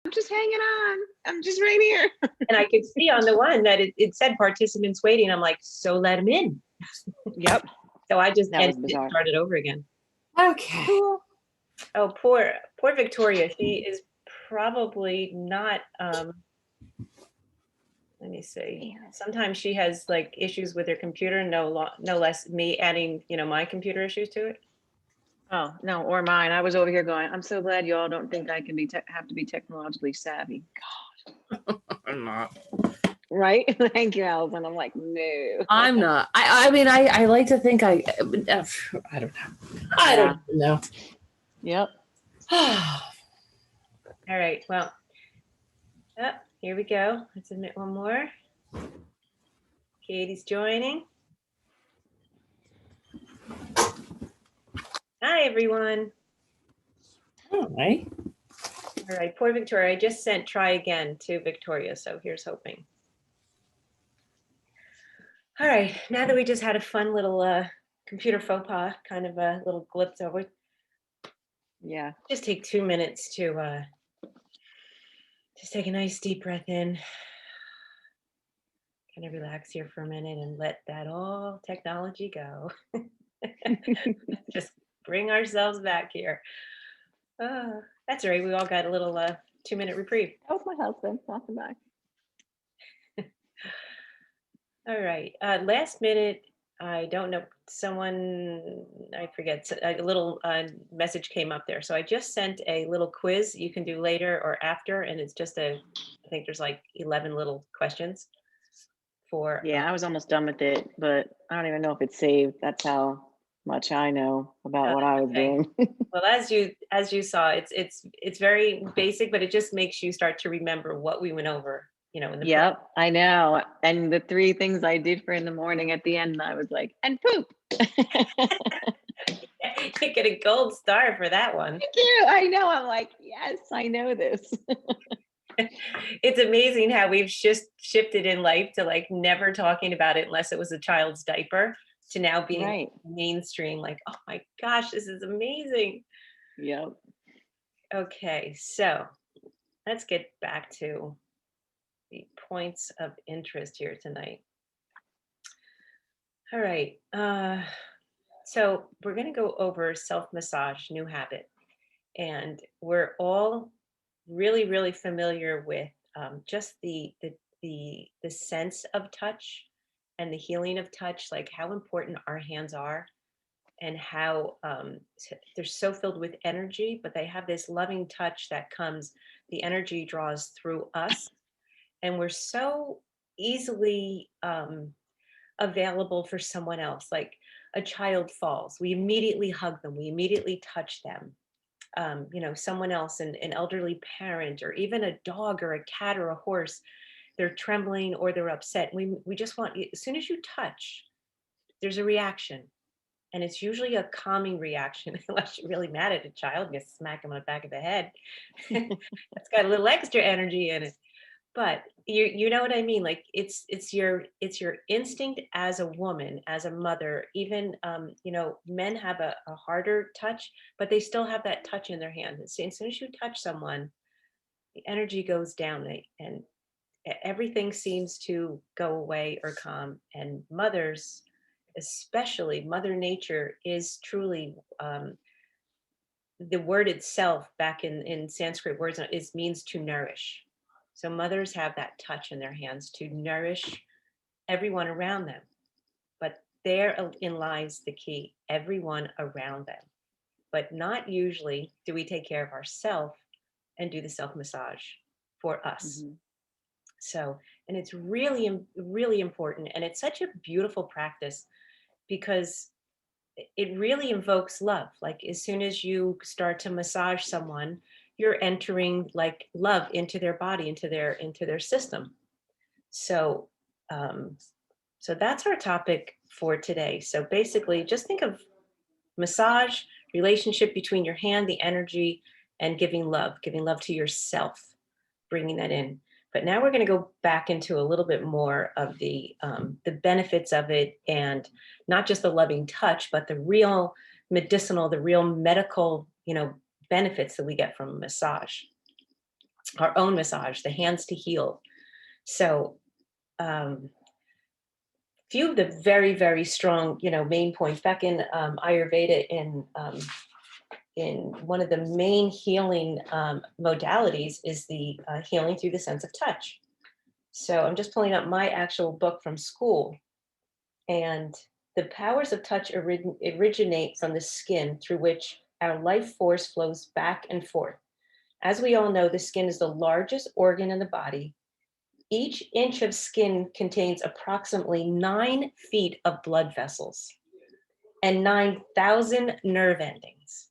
I'm just hanging on. I'm just right here. And I could see on the one that it said participants waiting. I'm like, so let them in. Yep. So I just That was bizarre. started over again. Okay. Cool. Oh, poor Victoria. She is probably not, let me see. Sometimes she has like issues with her computer, no less me adding, my computer issues to it. Oh, no, or mine. I was over here going, I'm so glad you all don't think I can have to be technologically savvy. God. I'm not. Right? Thank you, Allison. I'm like, no. I'm not. I mean, I like to think I don't know. I don't know. Yep. All right. Well, here we go. Let's admit one more. Katie's joining. Hi, everyone. All right. All right. Poor Victoria. I just sent try again to Victoria. So here's hoping. All right. Now that we just had a fun little computer faux pas, kind of a little glimpse over. Yeah. Just take 2 minutes to just take a nice deep breath in. Kind of relax here for a minute and let that all technology go. Just bring ourselves back here. That's right. We all got a little 2-minute reprieve. That was my husband. Welcome back. All right. Last minute, I don't know, someone, I forget, a little message came up there. So I just sent a little quiz you can do later or after. And it's just I think there's like 11 little questions for. Yeah, I was almost done with it, but I don't even know if it's saved. That's how much I know about what I was doing. Well, as you saw, it's very basic, but it just makes you start to remember what we went over, in the Yep, I know. And the 3 things I did for in the morning at the end, I was like, and poop. You get a gold star for that one. Thank you. I know. I'm like, yes, I know this. It's amazing how we've just shifted in life to like never talking about it unless it was a child's diaper to now being Right. mainstream. Like, oh my gosh, this is amazing. Yep. Okay, so let's get back to the points of interest here tonight. All right. So we're going to go over self-massage, new habit. And we're all really, really familiar with just the sense of touch and the healing of touch, like how important our hands are and how they're so filled with energy, but they have this loving touch that comes, the energy draws through us. And we're so easily available for someone else. Like a child falls, we immediately hug them, we immediately touch them. Someone else, an elderly parent, or even a dog or a cat or a horse, they're trembling or they're upset. We just want, as soon as you touch, there's a reaction. And it's usually a calming reaction, unless you're really mad at a child, you smack them on the back of the head. It's got a little extra energy in it. But you know what I mean? Like it's your instinct as a woman, as a mother. Even men have a harder touch, but they still have that touch in their hand. As soon as you touch someone, the energy goes down, and everything seems to go away or calm. And mothers, especially Mother Nature, is truly the word itself. Back in Sanskrit words means to nourish. So mothers have that touch in their hands to nourish everyone around them. But therein lies the key, everyone around them. But not usually do we take care of ourselves and do the self-massage for us. Mm-hmm. So, and it's really, really important. And it's such a beautiful practice because it really invokes love. Like as soon as you start to massage someone, you're entering like love into their body, into their system. So so that's our topic for today. So basically just think of massage, relationship between your hand, the energy, and giving love to yourself, bringing that in. But now we're going to go back into a little bit more of the benefits of it, and not just the loving touch, but the real medicinal, the real medical, benefits that we get from massage. our own massage, the hands to heal. So few of the very, very strong, main points back in Ayurveda, in one of the main healing modalities is the healing through the sense of touch. So I'm just pulling up my actual book from school, and the powers of touch originate from the skin through which our life force flows back and forth. As we all know, the skin is the largest organ in the body. Each inch of skin contains approximately 9 feet of blood vessels and 9,000 nerve endings.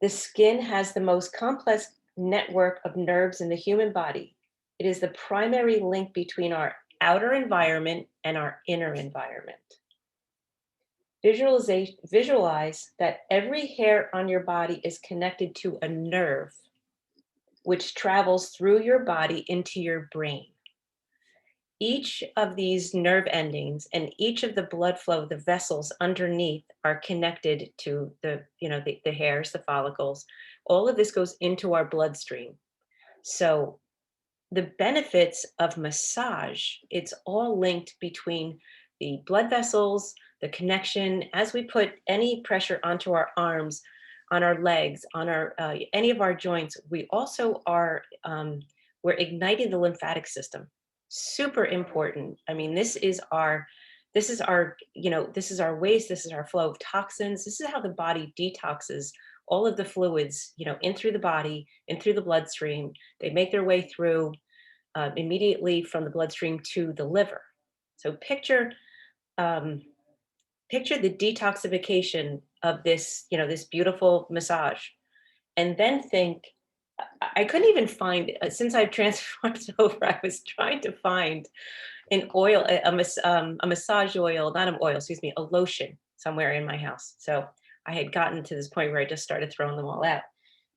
The skin has the most complex network of nerves in the human body. It is the primary link between our outer environment and our inner environment. Visualize that every hair on your body is connected to a nerve, which travels through your body into your brain. Each of these nerve endings and each of the blood flow, the vessels underneath, are connected to the hairs, the follicles. All of this goes into our bloodstream. So the benefits of massage, it's all linked between the blood vessels, the connection. As we put any pressure onto our arms, on our legs, on our any of our joints, we also are we're igniting the lymphatic system. Super important. I mean, this is our waste, this is our flow of toxins. This is how the body detoxes all of the fluids, in through the body, in through the bloodstream. They make their way through immediately from the bloodstream to the liver. So picture the detoxification of this, this beautiful massage, and then think. I couldn't even find, since I've transformed over, I was trying to find an oil, a massage oil, not an oil, excuse me, a lotion somewhere in my house. So I had gotten to this point where I just started throwing them all out.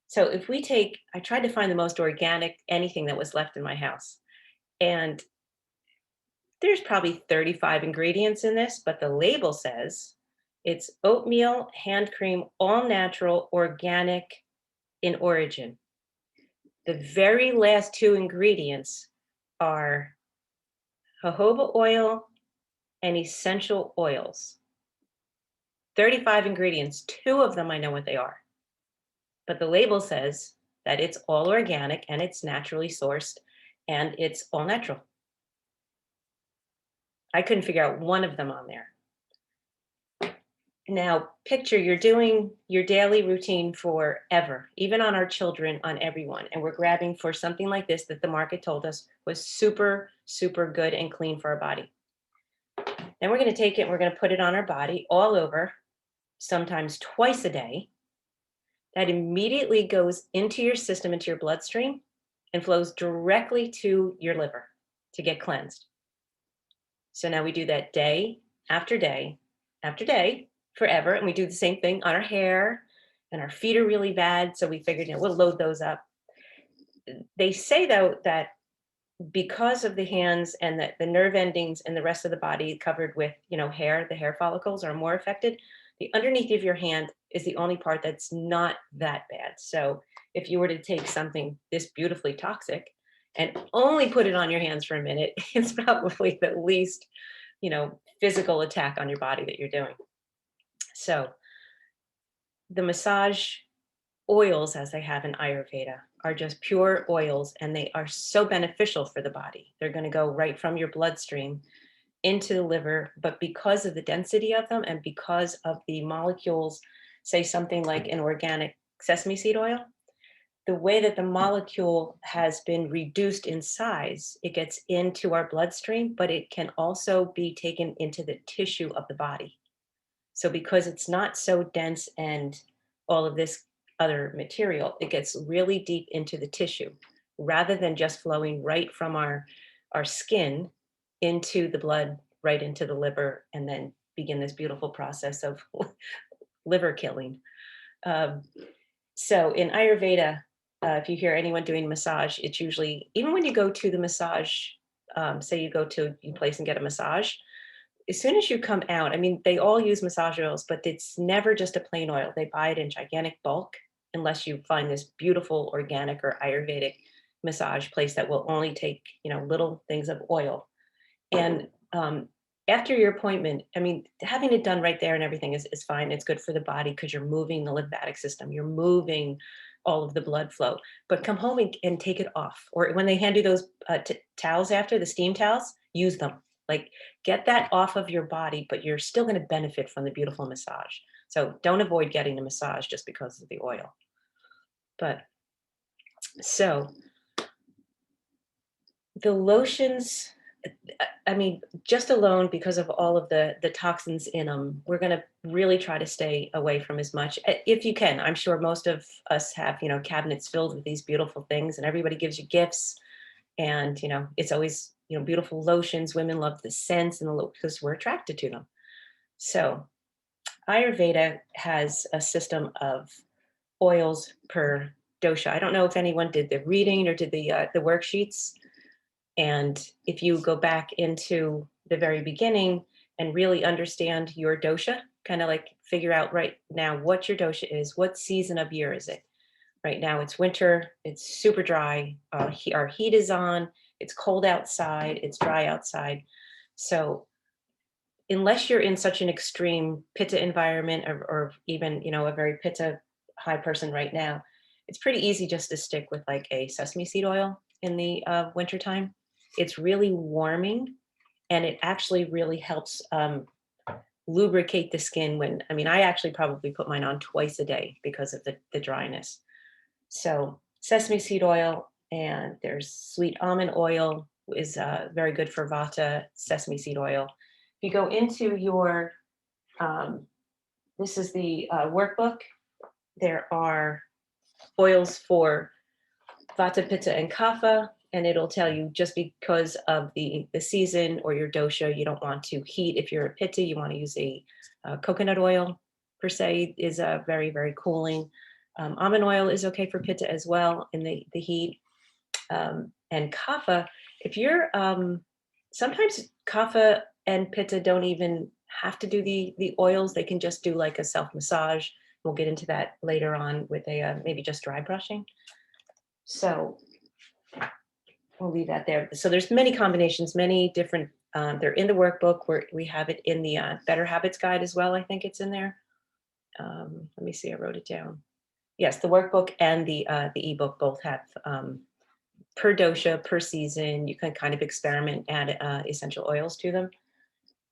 So I tried to find the most organic anything that was left in my house. And there's probably 35 ingredients in this, but the label says it's oatmeal, hand cream, all natural, organic in origin. The very last 2 ingredients are jojoba oil and essential oils. 35 ingredients, 2 of them I know what they are. But the label says that it's all organic and it's naturally sourced and it's all natural. I couldn't figure out one of them on there. Now, picture you're doing your daily routine forever, even on our children, on everyone, and we're grabbing for something like this that the market told us was super, super good and clean for our body. Then we're going to take it and we're going to put it on our body all over, sometimes twice a day. That immediately goes into your system, into your bloodstream, and flows directly to your liver to get cleansed. So now we do that day after day after day, forever. And we do the same thing on our hair, and our feet are really bad. So we figured, we'll load those up. They say, though, that because of the hands and the nerve endings and the rest of the body covered with, hair, the hair follicles are more affected. The underneath of your hand is the only part that's not that bad. So if you were to take something this beautifully toxic and only put it on your hands for a minute, it's probably the least, physical attack on your body that you're doing. So the massage oils, as they have in Ayurveda, are just pure oils, and they are so beneficial for the body. They're going to go right from your bloodstream into the liver, but because of the density of them and because of the molecules, say something like an organic sesame seed oil, the way that the molecule has been reduced in size, it gets into our bloodstream, but it can also be taken into the tissue of the body. So because it's not so dense and all of this other material, it gets really deep into the tissue rather than just flowing right from our skin into the blood, right into the liver, and then begin this beautiful process of liver killing. So in Ayurveda, if you hear anyone doing massage, it's usually, even when you go to the massage, say you go to a place and get a massage, as soon as you come out, I mean, they all use massage oils, but it's never just a plain oil. They buy it in gigantic bulk unless you find this beautiful organic or Ayurvedic massage place that will only take, little things of oil. And after your appointment, I mean, having it done right there and everything is fine. It's good for the body because you're moving the lymphatic system, you're moving all of the blood flow. But come home and take it off. Or when they hand you those towels after, the steam towels, use them. Like, get that off of your body, but you're still going to benefit from the beautiful massage. So don't avoid getting the massage just because of the oil. But so the lotions, I mean, just alone because of all of the toxins in them, we're going to really try to stay away from as much if you can. I'm sure most of us have, cabinets filled with these beautiful things, and everybody gives you gifts. And, it's always, beautiful lotions. Women love the scents and because we're attracted to them. So Ayurveda has a system of oils per dosha. I don't know if anyone did the reading or did the worksheets. And if you go back into the very beginning and really understand your dosha, kind of like figure out right now what your dosha is, what season of year is it? Right now it's winter, it's super dry, our heat is on, it's cold outside, it's dry outside. So unless you're in such an extreme pitta environment or even, a very pitta high person right now, it's pretty easy just to stick with like a sesame seed oil in the wintertime. It's really warming, and it actually really helps lubricate the skin I actually probably put mine on twice a day because of the dryness. So sesame seed oil, and there's sweet almond oil is very good for vata, sesame seed oil. If you go into your, this is the workbook, there are oils for vata, pitta, and kapha, and it'll tell you just because of the season or your dosha, you don't want to heat. If you're a pitta, you want to use a coconut oil per se is very, very cooling. Almond oil is okay for pitta as well in the heat. And kapha, if you're, sometimes kapha and pitta don't even have to do the oils. They can just do like a self massage. We'll get into that later on with a maybe just dry brushing. So we'll leave that there. So there's many combinations, many different, they're in the workbook where we have it in the Better Habits Guide as well. I think it's in there. Let me see, I wrote it down. Yes, the workbook and the ebook both have per dosha, per season. You can kind of experiment, add essential oils to them.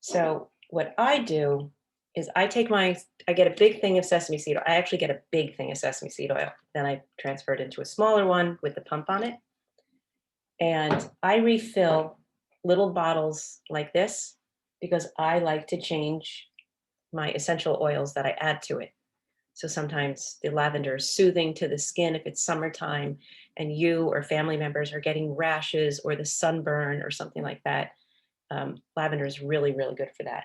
So what I do is I get a big thing of sesame seed oil. I actually get a big thing of sesame seed oil. Then I transfer it into a smaller one with the pump on it. And I refill little bottles like this because I like to change my essential oils that I add to it. So sometimes the lavender is soothing to the skin if it's summertime and you or family members are getting rashes or the sunburn or something like that. Lavender is really, really good for that.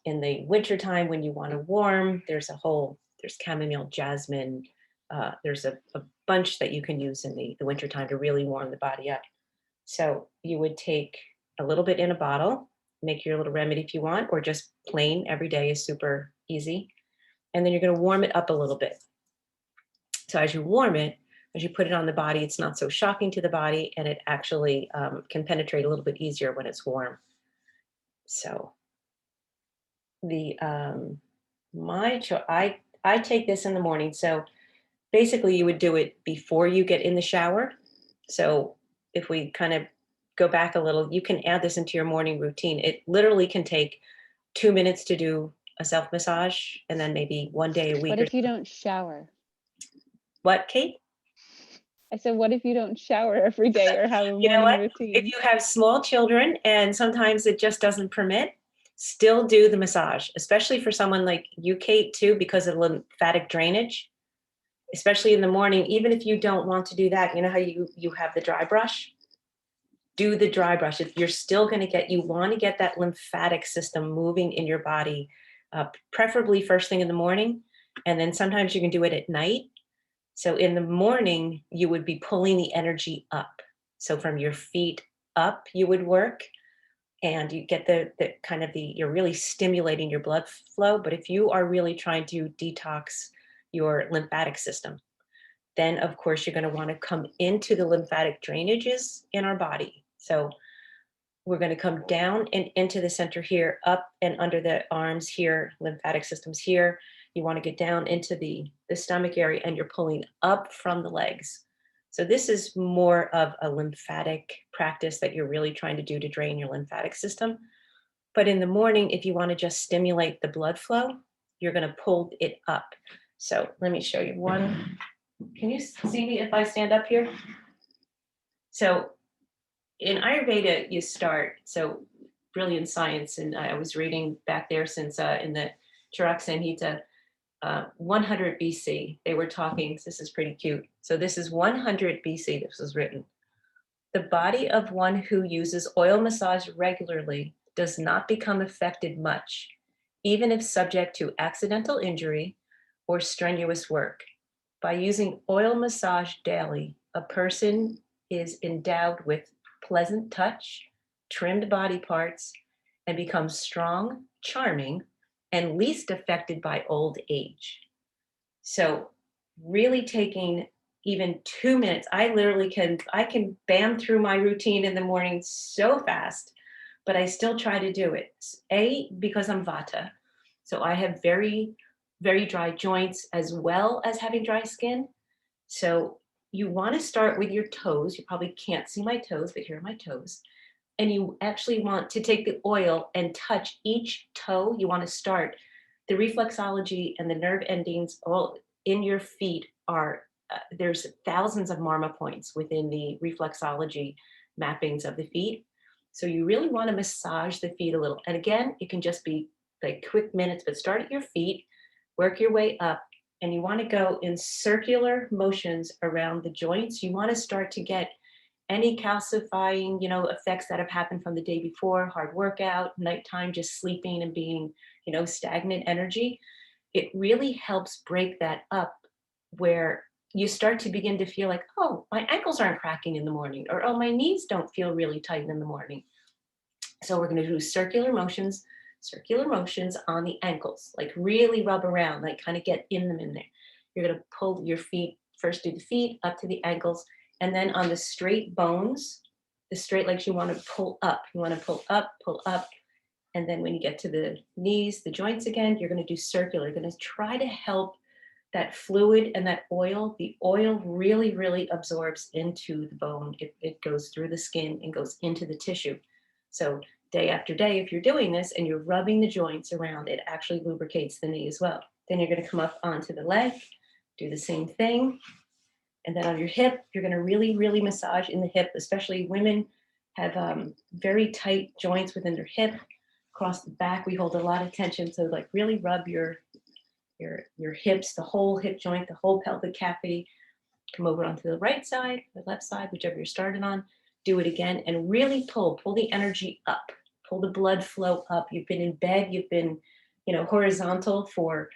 In the wintertime when you want to warm, there's chamomile, jasmine. There's a bunch that you can use in the wintertime to really warm the body up. So you would take a little bit in a bottle, make your little remedy if you want, or just plain every day is super easy. And then you're going to warm it up a little bit. So as you warm it, as you put it on the body, it's not so shocking to the body, and it actually can penetrate a little bit easier when it's warm. So I take this in the morning. So basically you would do it before you get in the shower. So if we kind of go back a little, you can add this into your morning routine. It literally can take 2 minutes to do a self massage, and then maybe one day a week. What if you don't shower? What, Kate? I said, what if you don't shower every day or have a You know morning what? routine? If you have small children and sometimes it just doesn't permit, still do the massage, especially for someone like you, Kate, too, because of lymphatic drainage, especially in the morning. Even if you don't want to do that, you know how you have the dry brush? Do the dry brush. If you're still going to you want to get that lymphatic system moving in your body, preferably first thing in the morning. And then sometimes you can do it at night. So in the morning, you would be pulling the energy up. So from your feet up, you would work, and you get you're really stimulating your blood flow. But if you are really trying to detox your lymphatic system. Then, of course, you're going to want to come into the lymphatic drainages in our body. So we're going to come down and into the center here, up and under the arms here, lymphatic systems here. You want to get down into the stomach area, and you're pulling up from the legs. So this is more of a lymphatic practice that you're really trying to do to drain your lymphatic system. But in the morning, if you want to just stimulate the blood flow, you're going to pull it up. So let me show you one. Can you see me if I stand up here? So in Ayurveda, you start, so brilliant science, and I was reading back there since in the Charak Samhita, 100 BC, they were talking, this is pretty cute. So this is 100 BC, this was written. The body of one who uses oil massage regularly does not become affected much, even if subject to accidental injury or strenuous work. By using oil massage daily, a person is endowed with pleasant touch, trimmed body parts, and becomes strong, charming, and least affected by old age. So really taking even 2 minutes, I can bam through my routine in the morning so fast, but I still try to do it. Because I'm Vata. So I have very, very dry joints as well as having dry skin. So you want to start with your toes. You probably can't see my toes, but here are my toes. And you actually want to take the oil and touch each toe. You want to start. The reflexology and the nerve endings all in your feet are, there's thousands of marma points within the reflexology mappings of the feet. So you really want to massage the feet a little. And again, it can just be like quick minutes, but start at your feet, work your way up. And you want to go in circular motions around the joints. You want to start to get any calcifying, effects that have happened from the day before, hard workout, nighttime, just sleeping and being, stagnant energy. It really helps break that up, where you start to begin to feel like, oh, my ankles aren't cracking in the morning, or oh, my knees don't feel really tight in the morning. So we're going to do circular motions on the ankles, like really rub around, like kind of get in them in there. You're going to pull your feet, first do the feet up to the ankles, and then on the straight bones, the straight legs, you want to pull up. You want to pull up. And then when you get to the knees, the joints again, you're going to do circular. You're going to try to help that fluid and that oil. The oil really, really absorbs into the bone. It goes through the skin and goes into the tissue. So day after day, if you're doing this and you're rubbing the joints around, it actually lubricates the knee as well. Then you're going to come up onto the leg, do the same thing. And then on your hip, you're going to really, really massage in the hip, especially women have very tight joints within their hip. Across the back, we hold a lot of tension. So like really rub your hips, the whole hip joint, the whole pelvic cavity. Come over onto the right side, the left side, whichever you're started on. Do it again and really pull the energy up, pull the blood flow up. You've been in bed, you've been, horizontal for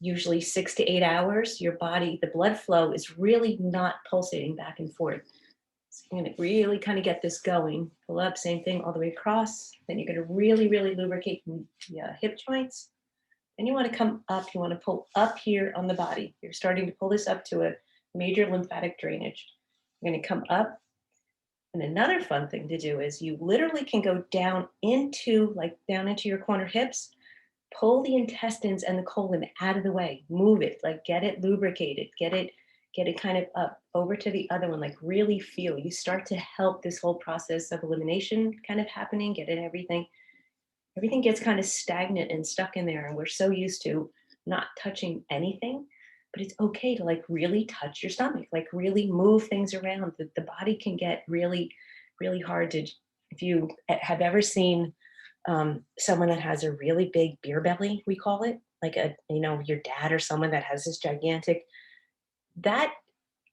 usually 6 to 8 hours. Your body, the blood flow is really not pulsating back and forth. So you're going to really kind of get this going. Pull up, same thing all the way across. Then you're going to really, really lubricate the hip joints. Then you want to come up, you want to pull up here on the body. You're starting to pull this up to a major lymphatic drainage. You're going to come up. And another fun thing to do is you literally can go down into your corner hips, pull the intestines and the colon out of the way, move it, like get it lubricated, get it kind of up over to the other one, like really feel. You start to help this whole process of elimination kind of happening, get in everything. Everything gets kind of stagnant and stuck in there. And we're so used to not touching anything, but it's okay to like really touch your stomach, like really move things around. The body can get really, really hard to, if you have ever seen someone that has a really big beer belly, we call it, like your dad or someone that has this gigantic, that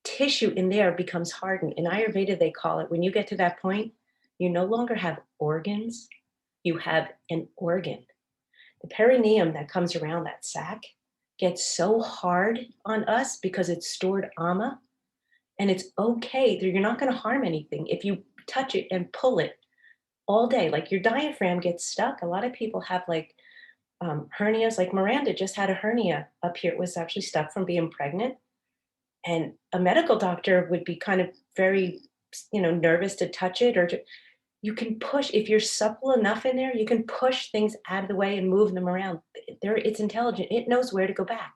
tissue in there becomes hardened. In Ayurveda, they call it, when you get to that point, you no longer have organs, you have an organ. The perineum that comes around that sac gets so hard on us because it's stored ama, and it's okay. You're not going to harm anything if you touch it and pull it all day. Like your diaphragm gets stuck. A lot of people have like hernias, like Miranda just had a hernia up here. It was actually stuck from being pregnant. And a medical doctor would be kind of very, nervous to touch it, or you can push, if you're supple enough in there, you can push things out of the way and move them around. It's intelligent. It knows where to go back.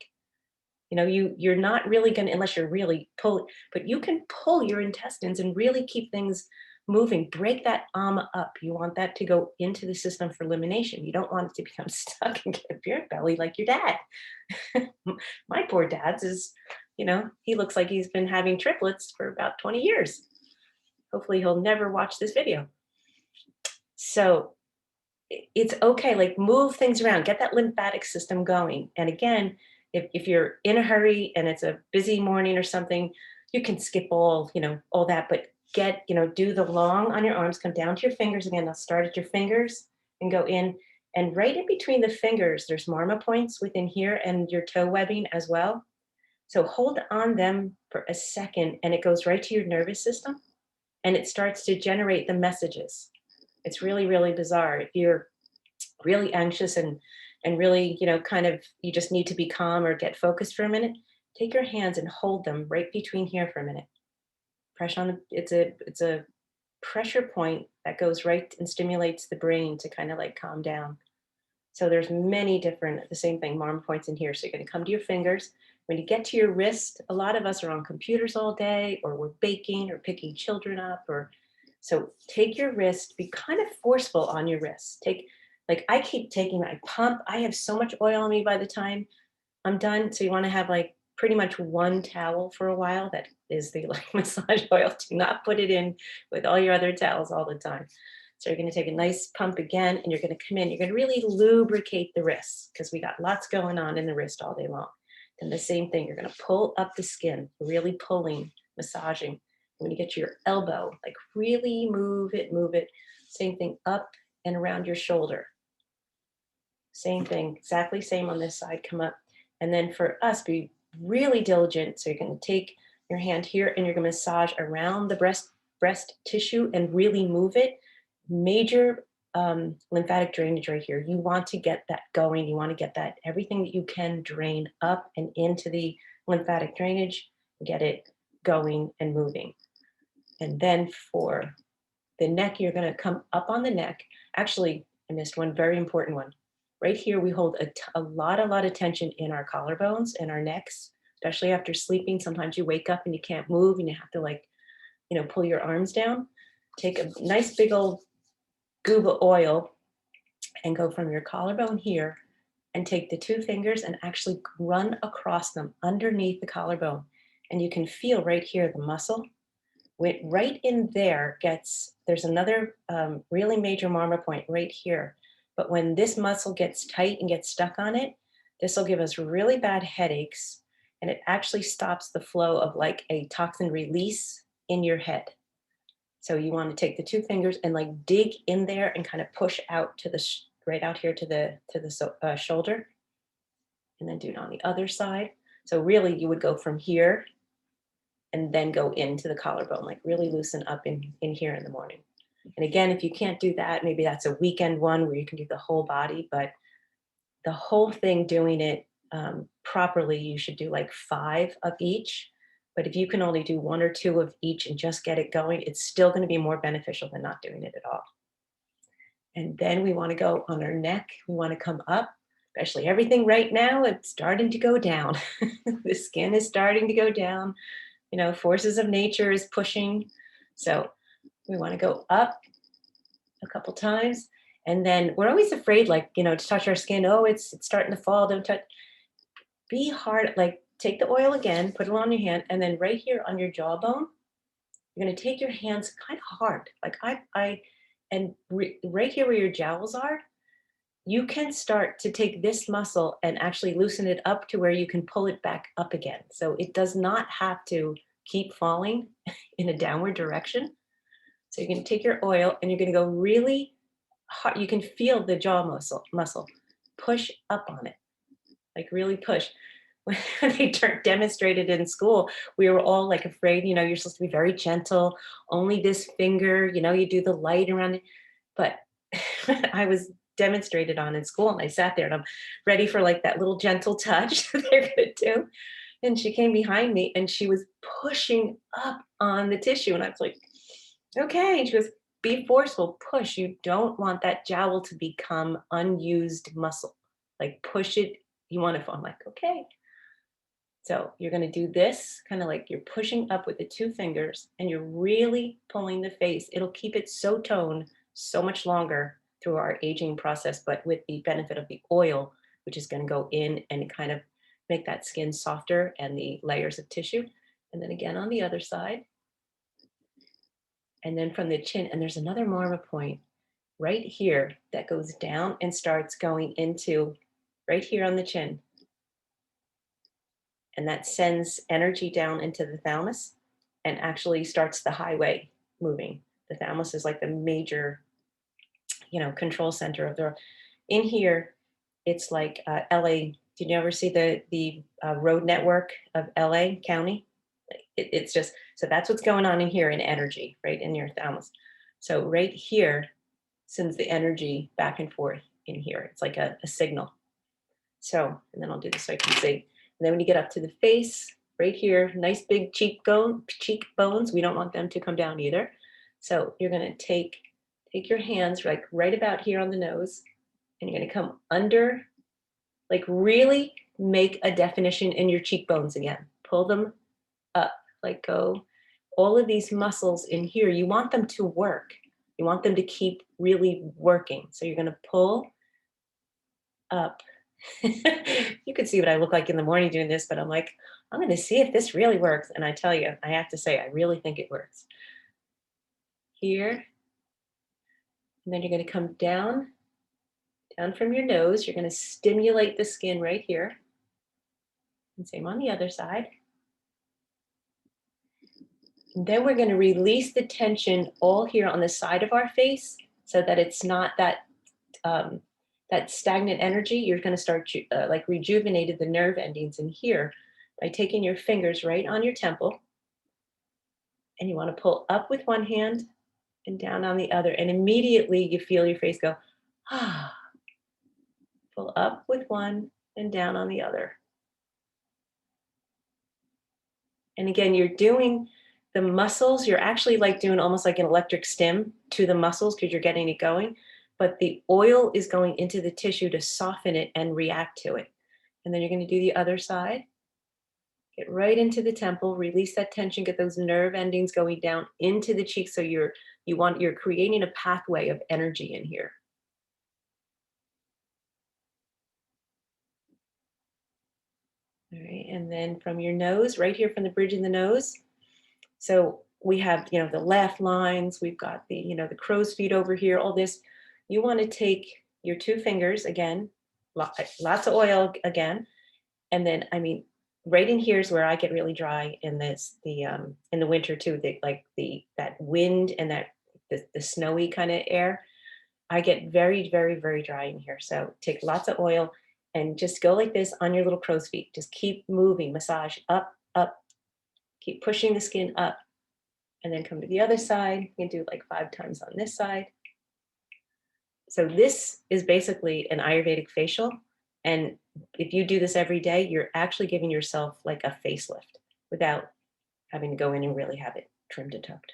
You're not really going to, unless you're really pull, but you can pull your intestines and really keep things moving. Break that ama up. You want that to go into the system for elimination. You don't want it to become stuck and get a beer belly like your dad. My poor dad's is, he looks like he's been having triplets for about 20 years. Hopefully he'll never watch this video. So it's okay, like move things around, get that lymphatic system going. And again, if you're in a hurry and it's a busy morning or something, you can skip all that, but do the long on your arms, come down to your fingers again. Now start at your fingers and go in. And right in between the fingers, there's marma points within here and your toe webbing as well. So hold on them for a second and it goes right to your nervous system and it starts to generate the messages. It's really, really bizarre. If you're really anxious and really, you just need to be calm or get focused for a minute, take your hands and hold them right between here for a minute. Press on it's a pressure point that goes right and stimulates the brain to kind of like calm down. So there's many different, the same thing, marma points in here. So you're going to come to your fingers. When you get to your wrist, a lot of us are on computers all day, or we're baking or picking children up, so take your wrist, be kind of forceful on your wrist. I keep taking my pump. I have so much oil on me by the time I'm done. So you want to have like pretty much one towel for a while. That is the massage oil. Do not put it in with all your other towels all the time. So you're going to take a nice pump again, and you're going to come in. You're going to really lubricate the wrists because we got lots going on in the wrist all day long. And the same thing, you're going to pull up the skin, really pulling, massaging. When you get to your elbow, like really move it. Same thing up and around your shoulder. Same thing, exactly same on this side, come up. And then for us, be really diligent. So you're going to take your hand here and you're going to massage around the breast tissue and really move it. Major lymphatic drainage right here. You want to get that going. You want to get that, everything that you can drain up and into the lymphatic drainage, get it going and moving. And then for the neck, you're going to come up on the neck. Actually, I missed one very important one. Right here, we hold a lot of tension in our collarbones and our necks, especially after sleeping. Sometimes you wake up and you can't move and you have to pull your arms down. Take a nice big old goob of oil and go from your collarbone here and take the two fingers and actually run across them underneath the collarbone. And you can feel right here the muscle. Right in there there's another really major marma point right here. But when this muscle gets tight and gets stuck on it, this will give us really bad headaches. And it actually stops the flow of like a toxin release in your head. So you want to take the two fingers and like dig in there and kind of push out to right out here to the shoulder. And then do it on the other side. So really you would go from here and then go into the collarbone, like really loosen up in here in the morning. And again, if you can't do that, maybe that's a weekend one where you can do the whole body, but the whole thing, doing it properly, you should do like 5 of each. But if you can only do 1 or 2 of each and just get it going, it's still going to be more beneficial than not doing it at all. And then we want to go on our neck. We want to come up, especially everything right now, it's starting to go down. The skin is starting to go down. Forces of nature is pushing. So we want to go up a couple times. And then we're always afraid, to touch our skin. Oh, it's starting to fall. Don't touch. Be hard. Take the oil again, put it on your hand. And then right here on your jawbone, you're going to take your hands kind of hard. Right here where your jowls are, you can start to take this muscle and actually loosen it up to where you can pull it back up again. So it does not have to keep falling in a downward direction. So you're going to take your oil and you're going to go really hard. You can feel the jaw muscle. Push up on it, like really push. When they demonstrated in school, we were all like afraid, you're supposed to be very gentle, only this finger, you do the light around it. But I was demonstrated on in school. And I sat there and I'm ready for like that little gentle touch that they're going to do. And she came behind me and she was pushing up on the tissue. And I was like, okay. And she goes, be forceful, push. You don't want that jowl to become unused muscle. Like push it. You want to, I'm like, okay. So you're going to do this kind of like you're pushing up with the 2 fingers and you're really pulling the face. It'll keep it so toned so much longer through our aging process, but with the benefit of the oil, which is going to go in and kind of make that skin softer and the layers of tissue. And then again on the other side. And then from the chin, and there's another marma point right here that goes down and starts going into right here on the chin. And that sends energy down into the thalamus and actually starts the highway moving. The thalamus is like the major, control center of the, in here, it's like LA. Did you ever see the road network of LA County? It's just, so that's what's going on in here in energy, right in your thalamus. So right here sends the energy back and forth in here. It's like a signal. So, and then I'll do this so I can see. And then when you get up to the face, right here, nice big cheekbones. We don't want them to come down either. So you're going to take your hands like right about here on the nose, and you're going to come under, like really make a definition in your cheekbones again. Pull them up, like go. All of these muscles in here, you want them to work. You want them to keep really working. So you're going to pull up. You could see what I look like in the morning doing this, but I'm like, I'm going to see if this really works. And I tell you, I have to say, I really think it works. Here. And then you're going to come down from your nose. You're going to stimulate the skin right here. And same on the other side. And then we're going to release the tension all here on the side of our face so that it's not that that stagnant energy. You're going to start like rejuvenated the nerve endings in here by taking your fingers right on your temple. And you want to pull up with one hand and down on the other. And immediately you feel your face go, ah. Pull up with one and down on the other. And again, you're doing the muscles. You're actually like doing almost like an electric stim to the muscles because you're getting it going. But the oil is going into the tissue to soften it and react to it. And then you're going to do the other side. Get right into the temple, release that tension, get those nerve endings going down into the cheek. So you're creating a pathway of energy in here. All right, and then from your nose, right here from the bridge in the nose. So we have, the laugh lines, we've got the, the crow's feet over here, all this. You want to take your 2 fingers again, lots of oil again. And then, right in here is where I get really dry in in the winter too, that wind and that the snowy kind of air. I get very, very, very dry in here. So take lots of oil and just go like this on your little crow's feet. Just keep moving, massage up, up, keep pushing the skin up, and then come to the other side. You can do like 5 times on this side. So this is basically an Ayurvedic facial. And if you do this every day, you're actually giving yourself like a facelift without having to go in and really have it trimmed and tucked.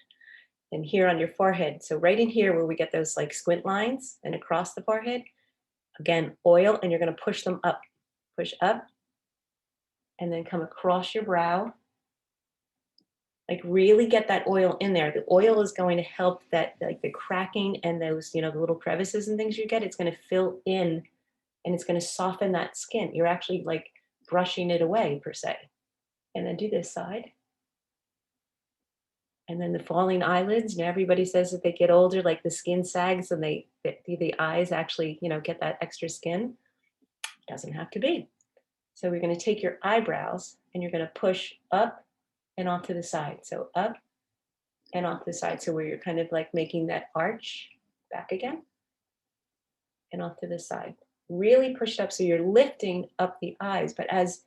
And here on your forehead, so right in here where we get those like squint lines and across the forehead, again, oil, and you're going to push them up, push up, and then come across your brow. Like really get that oil in there. The oil is going to help that, like the cracking and those, the little crevices and things you get, it's going to fill in and it's going to soften that skin. You're actually like brushing it away per se. And then do this side. And then the falling eyelids. Everybody says that they get older, like the skin sags and the eyes actually, get that extra skin. Doesn't have to be. So we're going to take your eyebrows and you're going to push up and off to the side. So up and off to the side. So where you're kind of like making that arch back again and off to the side. Really push up. So you're lifting up the eyes. But as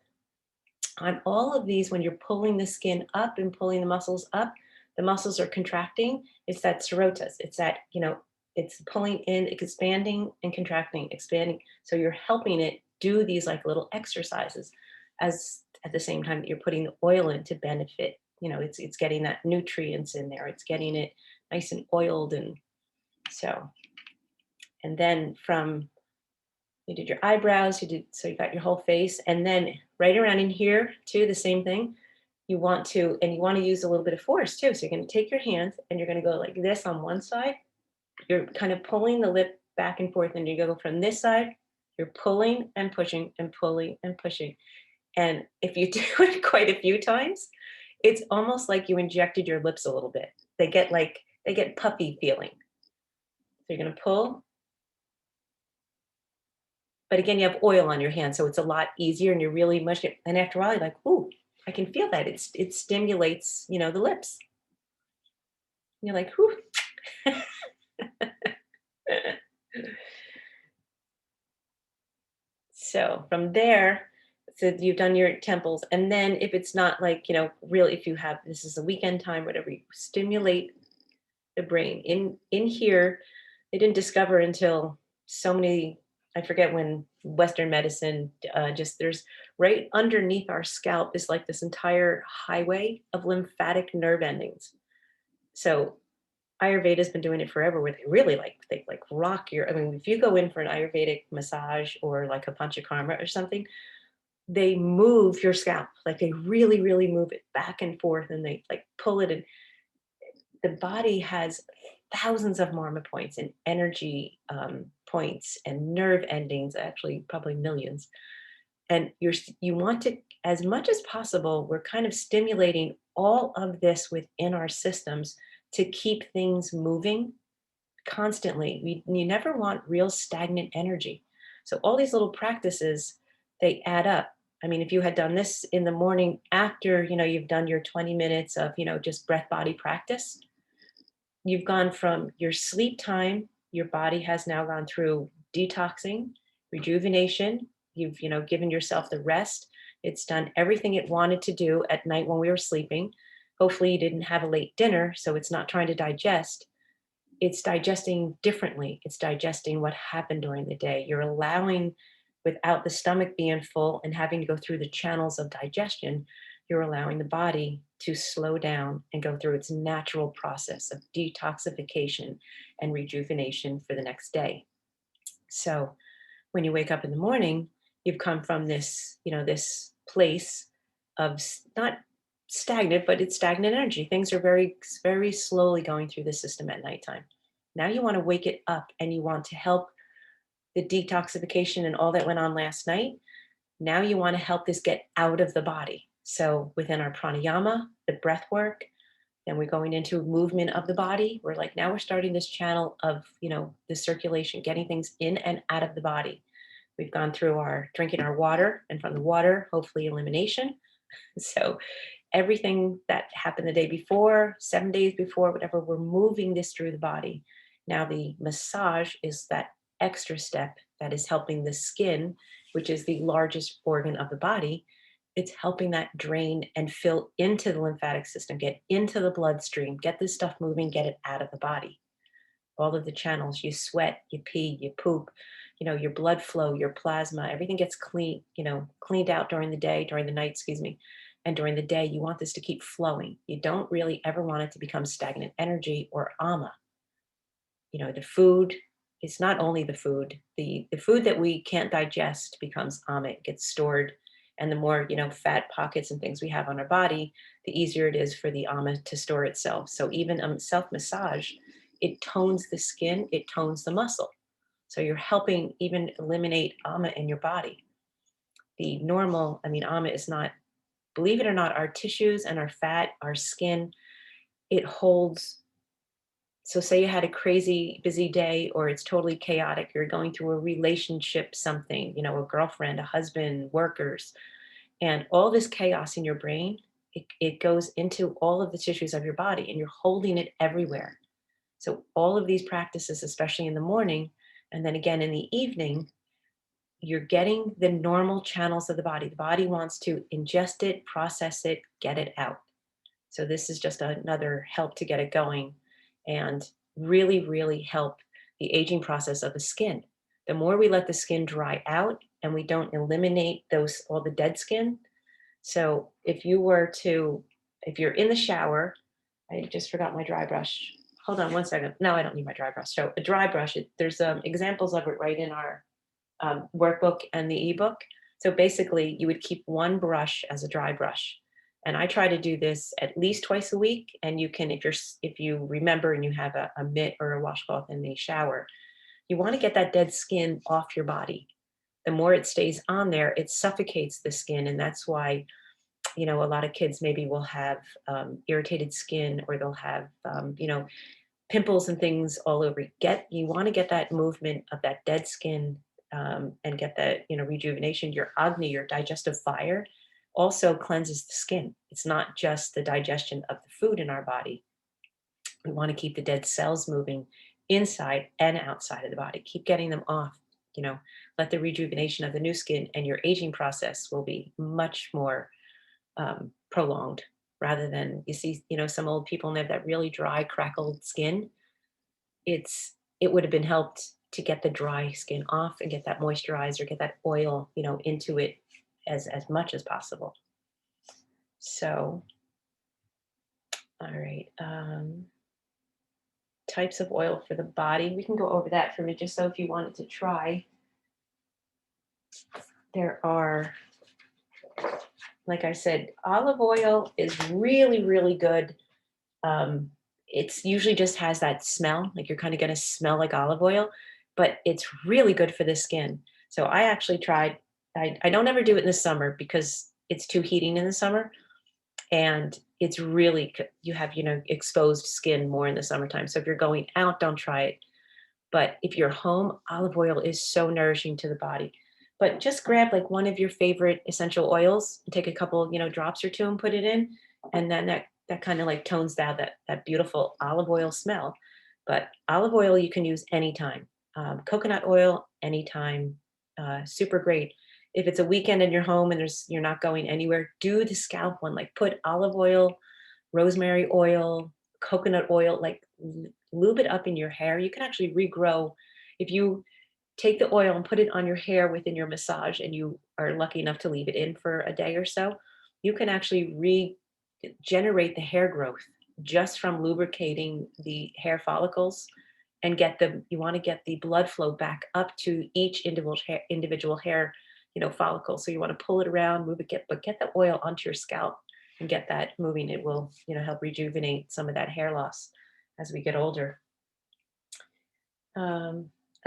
on all of these, when you're pulling the skin up and pulling the muscles up, the muscles are contracting. It's that serotas. It's that, It's pulling in, expanding and contracting, expanding. So you're helping it do these like little exercises as at the same time that you're putting the oil in to benefit. It's getting that nutrients in there. It's getting it nice and oiled. And so, and then from you did your eyebrows, so you got your whole face. And then right around in here too, the same thing. You want to use a little bit of force too. So you're going to take your hands and you're going to go like this on one side. You're kind of pulling the lip back and forth, and you go from this side, you're pulling and pushing and pulling and pushing. And if you do it quite a few times, it's almost like you injected your lips a little bit. They get puffy feeling. So you're going to pull. But again, you have oil on your hand, so it's a lot easier, and you're really mushing it. And after a while, you're like, ooh, I can feel that. It stimulates, the lips. And you're like, whew. So from there, so you've done your temples. And then if it's not like, really, if you have, this is a weekend time, whatever, you stimulate the brain. In here, they didn't discover until so many, I forget when, Western medicine, there's right underneath our scalp is like this entire highway of lymphatic nerve endings. So Ayurveda's been doing it forever, where they rock your, I mean, if you go in for an Ayurvedic massage or like a panchakarma or something, they move your scalp, like they really, really move it back and forth, and they like pull it. And the body has thousands of marma points and energy points and nerve endings, actually probably millions. And you want to, as much as possible, we're kind of stimulating all of this within our systems to keep things moving constantly. You never want real stagnant energy. So all these little practices, they add up. I mean, if you had done this in the morning after, you've done your 20 minutes of, just breath body practice, you've gone from your sleep time, your body has now gone through detoxing, rejuvenation. You've, given yourself the rest. It's done everything it wanted to do at night when we were sleeping. Hopefully you didn't have a late dinner, so it's not trying to digest. It's digesting differently. It's digesting what happened during the day. You're allowing, without the stomach being full and having to go through the channels of digestion, you're allowing the body to slow down and go through its natural process of detoxification and rejuvenation for the next day. So when you wake up in the morning, you've come from this, this place of not stagnant, but it's stagnant energy. Things are very, very slowly going through the system at nighttime. Now you want to wake it up, and you want to help the detoxification and all that went on last night. Now you want to help this get out of the body. So within our pranayama, the breath work, then we're going into movement of the body. We're like, now we're starting this channel of, the circulation, getting things in and out of the body. We've gone through our drinking our water, and from the water, hopefully elimination. So everything that happened the day before, 7 days before, whatever, we're moving this through the body. Now the massage is that extra step that is helping the skin, which is the largest organ of the body. It's helping that drain and fill into the lymphatic system, get into the bloodstream, get this stuff moving, get it out of the body. All of the channels, you sweat, you pee, you poop, your blood flow, your plasma, everything gets cleaned out during the day, during the night, excuse me. And during the day, you want this to keep flowing. You don't really ever want it to become stagnant energy or ama. The food, it's not only the food. The food that we can't digest becomes ama. It gets stored. And the more, fat pockets and things we have on our body, the easier it is for the ama to store itself. So even self-massage, it tones the skin, it tones the muscle. So you're helping even eliminate ama in your body. The normal, ama is not, believe it or not, our tissues and our fat, our skin, it holds. So say you had a crazy busy day, or it's totally chaotic, you're going through a relationship, something, a girlfriend, a husband, workers, and all this chaos in your brain, it goes into all of the tissues of your body, and you're holding it everywhere. So all of these practices, especially in the morning, and then again in the evening, you're getting the normal channels of the body. The body wants to ingest it, process it, get it out. So this is just another help to get it going and really, really help the aging process of the skin. The more we let the skin dry out and we don't eliminate all the dead skin. So if you're in the shower, I just forgot my dry brush. Hold on one second. No, I don't need my dry brush. So a dry brush, there's examples of it right in our workbook and the ebook. So basically you would keep one brush as a dry brush. And I try to do this at least twice a week. And you can, if you remember and you have a mitt or a washcloth in the shower, you want to get that dead skin off your body. The more it stays on there, it suffocates the skin. And that's why, a lot of kids maybe will have irritated skin, or they'll have, pimples and things all over. You want to get that movement of that dead skin, and get that, rejuvenation. Your agni, your digestive fire, also cleanses the skin. It's not just the digestion of the food in our body. We want to keep the dead cells moving inside and outside of the body. Keep getting them off. Let the rejuvenation of the new skin, and your aging process will be much more prolonged, rather than, you see, some old people, and they have that really dry, crackled skin. It would have been helped to get the dry skin off and get that moisturizer, get that oil, into it as much as possible. So, all right. Types of oil for the body. We can go over that for me, just so if you wanted to try. There are, like I said, olive oil is really, really good. It's usually just has that smell, like you're kind of going to smell like olive oil, but it's really good for the skin. So I actually tried, I don't ever do it in the summer because it's too heating in the summer. And it's really, you have, exposed skin more in the summertime. So if you're going out, don't try it. But if you're home, olive oil is so nourishing to the body. But just grab like one of your favorite essential oils and take a couple, drops or two and put it in. And then that kind of like tones down that beautiful olive oil smell. But olive oil you can use anytime. Coconut oil, anytime. Super great. If it's a weekend and you're home and you're not going anywhere, do the scalp one. Like put olive oil, rosemary oil, coconut oil, like lube it up in your hair. You can actually regrow. If you take the oil and put it on your hair within your massage, and you are lucky enough to leave it in for a day or so, you can actually regenerate the hair growth just from lubricating the hair follicles, and you want to get the blood flow back up to each individual hair, follicle. So you want to pull it around, move it, but get the oil onto your scalp and get that moving. It will, help rejuvenate some of that hair loss as we get older.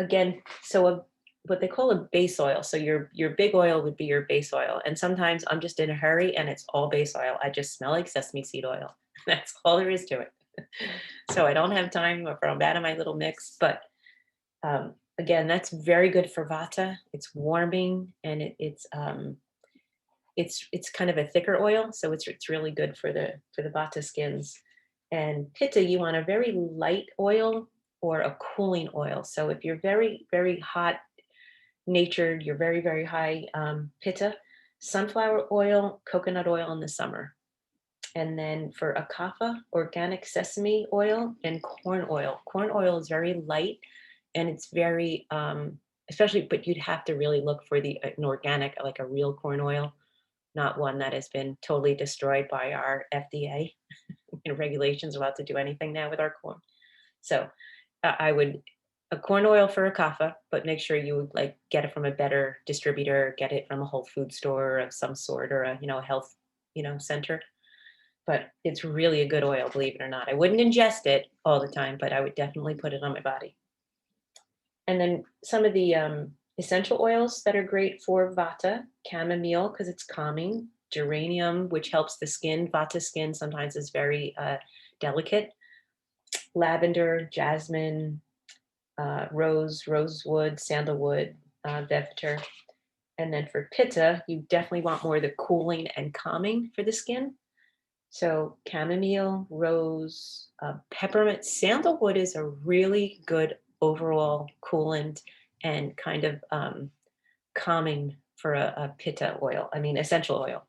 Again, so what they call a base oil. So your big oil would be your base oil. And sometimes I'm just in a hurry and it's all base oil. I just smell like sesame seed oil. That's all there is to it. So I don't have time, or I'm out of my little mix. But again, that's very good for vata. It's warming, and it's kind of a thicker oil, so it's really good for the vata skins. And pitta, you want a very light oil or a cooling oil. So if you're very, very hot natured, you're very, very high pitta, sunflower oil, coconut oil in the summer. And then for a kapha, organic sesame oil and corn oil. Corn oil is very light, and it's very, especially, but you'd have to really look for an organic, like a real corn oil, not one that has been totally destroyed by our FDA regulations about to do anything now with our corn. So I would, a corn oil for a kapha, but make sure you would like get it from a better distributor, get it from a whole food store of some sort, or a health, center. But it's really a good oil, believe it or not. I wouldn't ingest it all the time, but I would definitely put it on my body. And then some of the essential oils that are great for vata: chamomile, because it's calming; geranium, which helps the skin. Vata skin sometimes is very delicate. Lavender, jasmine, rosewood, sandalwood, vetiver. And then for pitta, you definitely want more of the cooling and calming for the skin. So chamomile, rose, peppermint, sandalwood is a really good overall coolant and kind of calming for a pitta oil, essential oil.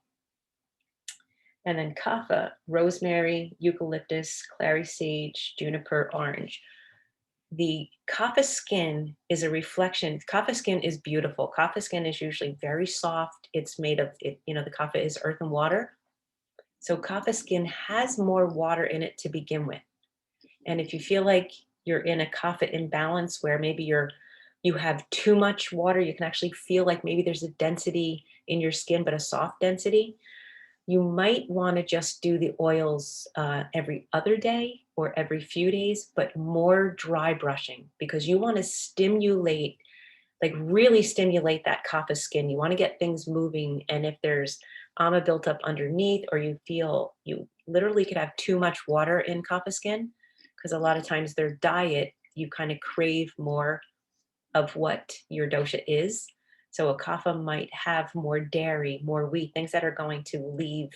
And then kapha, rosemary, eucalyptus, clary sage, juniper, orange. The kapha skin is a reflection. Kapha skin is beautiful. Kapha skin is usually very soft. It's made of it, the kapha is earth and water. So kapha skin has more water in it to begin with. And if you feel like you're in a kapha imbalance where maybe you have too much water, you can actually feel like maybe there's a density in your skin, but a soft density. You might want to just do the oils every other day or every few days, but more dry brushing, because you want to stimulate, like really stimulate that kapha skin. You want to get things moving. And if there's ama built up underneath, or you feel you literally could have too much water in kapha skin, because a lot of times their diet, you kind of crave more of what your dosha is. So a kapha might have more dairy, more wheat, things that are going to leave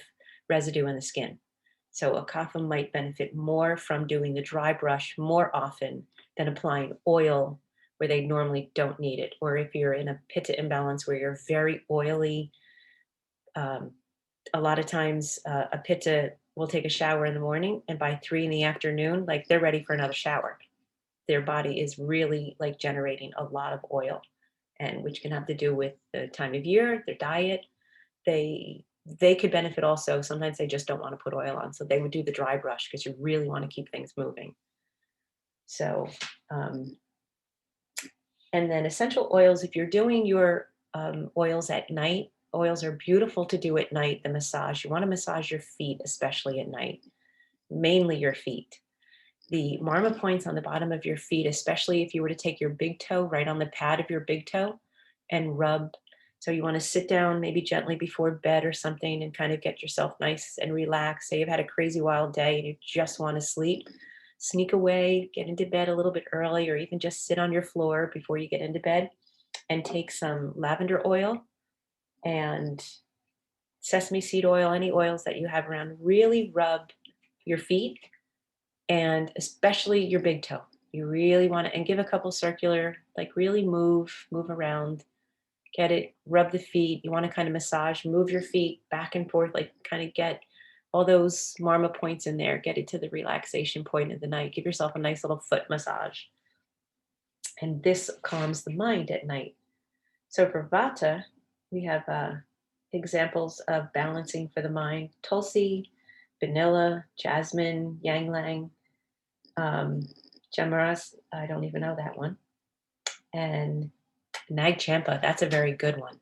residue in the skin. So a kapha might benefit more from doing the dry brush more often than applying oil where they normally don't need it. Or if you're in a pitta imbalance where you're very oily, a lot of times a pitta will take a shower in the morning, and by 3 in the afternoon, like they're ready for another shower. Their body is really like generating a lot of oil, and which can have to do with the time of year, their diet. They could benefit also. Sometimes they just don't want to put oil on, so they would do the dry brush because you really want to keep things moving. So, and then essential oils, if you're doing your oils at night, oils are beautiful to do at night. The massage, you want to massage your feet, especially at night, mainly your feet. The marma points on the bottom of your feet, especially if you were to take your big toe right on the pad of your big toe and rub. So you want to sit down maybe gently before bed or something and kind of get yourself nice and relaxed. Say you've had a crazy wild day and you just want to sleep. Sneak away, get into bed a little bit early, or even just sit on your floor before you get into bed and take some lavender oil and sesame seed oil, any oils that you have around. Really rub your feet and especially your big toe. You really want to, and give a couple circular, like really move around, get it, rub the feet. You want to kind of massage, move your feet back and forth, like kind of get all those marma points in there, get it to the relaxation point of the night. Give yourself a nice little foot massage. And this calms the mind at night. So for Vata, we have examples of balancing for the mind: Tulsi, vanilla, jasmine, ylang ylang, Jamaras, I don't even know that one. And Nag Champa, that's a very good one.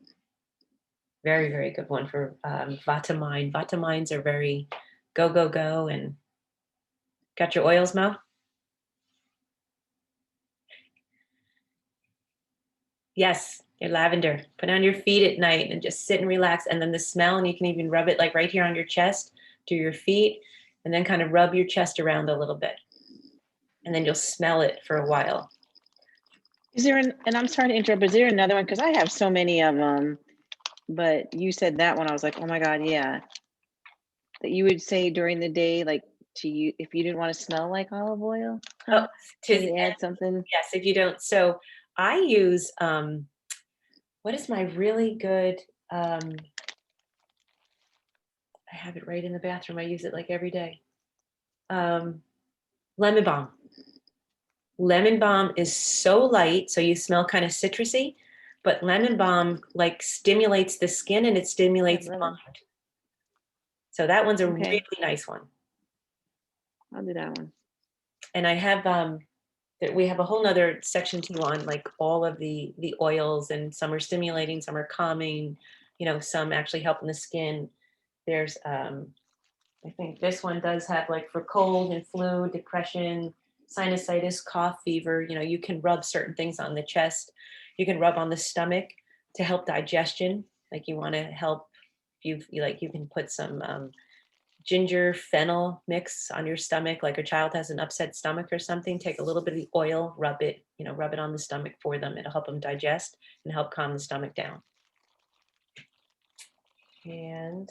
Very, very good one for Vata mind. Vata minds are very go, go, go. And got your oils, Mo? Yes, your lavender. Put on your feet at night and just sit and relax. And then the smell, and you can even rub it like right here on your chest to your feet, and then kind of rub your chest around a little bit. And then you'll smell it for a while. Is there and I'm sorry to interrupt, but is there another one? Because I have so many of them, but you said that one, I was like, oh my God, yeah. That you would say during the day, like to you, if you didn't want to smell like olive oil, Oh, can you add something? yes, if you don't. So I use, what is my really good, I have it right in the bathroom. I use it like every day. Lemon balm. Lemon balm is so light, so you smell kind of citrusy, but lemon balm like stimulates the skin and it stimulates the mind. So that one's a really nice one. I'll do that one. And I have that we have a whole nother section too on like all of the oils, and some are stimulating, some are calming, some actually helping the skin. There's I think this one does have like for cold and flu, depression, sinusitis, cough, fever. You can rub certain things on the chest. You can rub on the stomach to help digestion. Like you want to help, you can put some ginger fennel mix on your stomach. Like a child has an upset stomach or something, take a little bit of the oil, rub it on the stomach for them. It'll help them digest and help calm the stomach down. And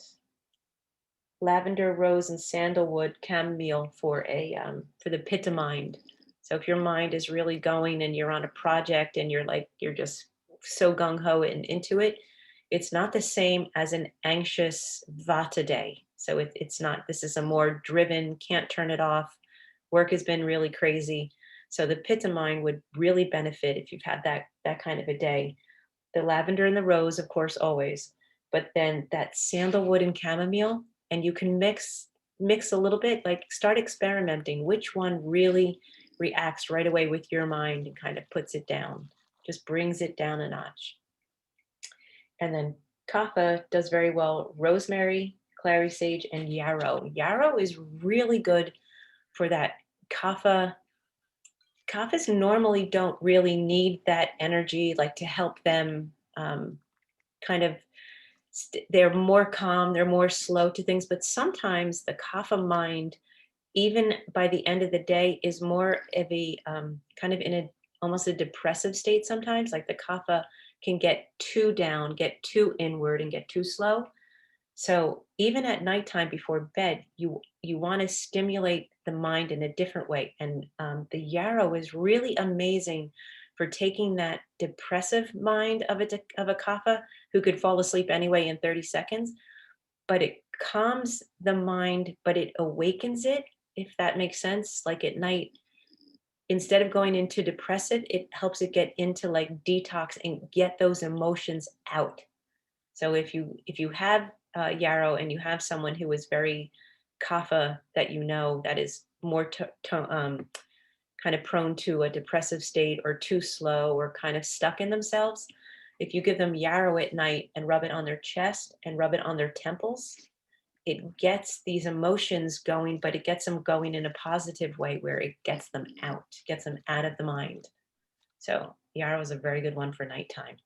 lavender, rose, and sandalwood chamomile for the pitta mind. So if your mind is really going and you're on a project and you're just so gung-ho and into it, it's not the same as an anxious vata day. So it's not, this is a more driven, can't turn it off. Work has been really crazy. So the pitta mind would really benefit if you've had that kind of a day. The lavender and the rose, of course, always, but then that sandalwood and chamomile, and you can mix a little bit, like start experimenting which one really reacts right away with your mind and kind of puts it down, just brings it down a notch. And then kapha does very well, rosemary, clary sage, and yarrow. Yarrow is really good for that kapha. Kaphas normally don't really need that energy, like to help them kind of, they're more calm, they're more slow to things, but sometimes the kapha mind, even by the end of the day, is more of a kind of in a almost a depressive state sometimes, like the kapha can get too down, get too inward, and get too slow. So even at nighttime before bed, you want to stimulate the mind in a different way. And the yarrow is really amazing for taking that depressive mind of a kapha who could fall asleep anyway in 30 seconds, but it calms the mind, but it awakens it, if that makes sense. Like at night, instead of going into depressive, it helps it get into like detox and get those emotions out. So if you have yarrow and you have someone who is very kapha that you know that is more kind of prone to a depressive state or too slow or kind of stuck in themselves, if you give them yarrow at night and rub it on their chest and rub it on their temples, it gets these emotions going, but it gets them going in a positive way where it gets them out of the mind. So yarrow is a very good one for nighttime.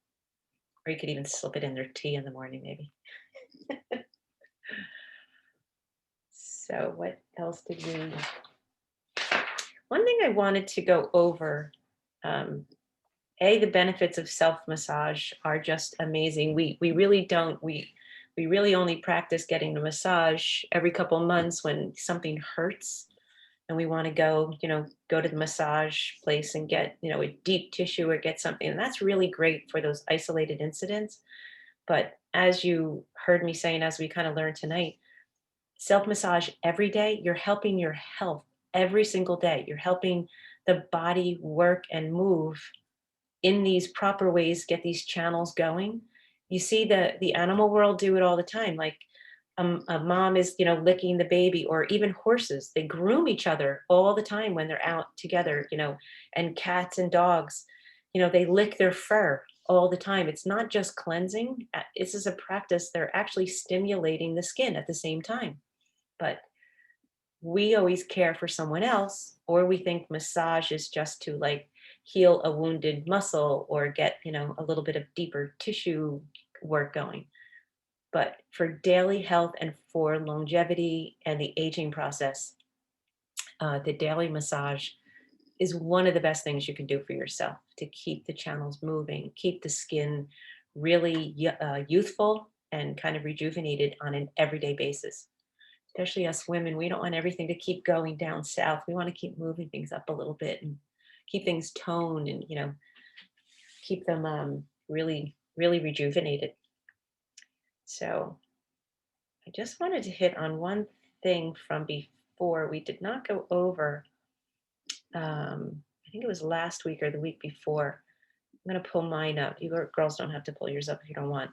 Or you could even slip it in their tea in the morning, maybe. So what else did we? One thing I wanted to go over, the benefits of self-massage are just amazing. We really don't, we really only practice getting a massage every couple months when something hurts and we want to go to the massage place and get, a deep tissue or get something. And that's really great for those isolated incidents. But as you heard me say, and as we kind of learned tonight, self-massage every day, you're helping your health every single day. You're helping the body work and move in these proper ways, get these channels going. You see the animal world do it all the time. Like a mom is, licking the baby, or even horses, they groom each other all the time when they're out together, and cats and dogs, they lick their fur all the time. It's not just cleansing. This is a practice. They're actually stimulating the skin at the same time. But we always care for someone else, or we think massage is just to like heal a wounded muscle or get, a little bit of deeper tissue work going. But for daily health and for longevity and the aging process, the daily massage is one of the best things you can do for yourself to keep the channels moving, keep the skin really youthful and kind of rejuvenated on an everyday basis. Especially us women, we don't want everything to keep going down south. We want to keep moving things up a little bit and keep things toned and, keep them really, really rejuvenated. So I just wanted to hit on one thing from before. We did not go over, I think it was last week or the week before. I'm going to pull mine up. You girls don't have to pull yours up if you don't want.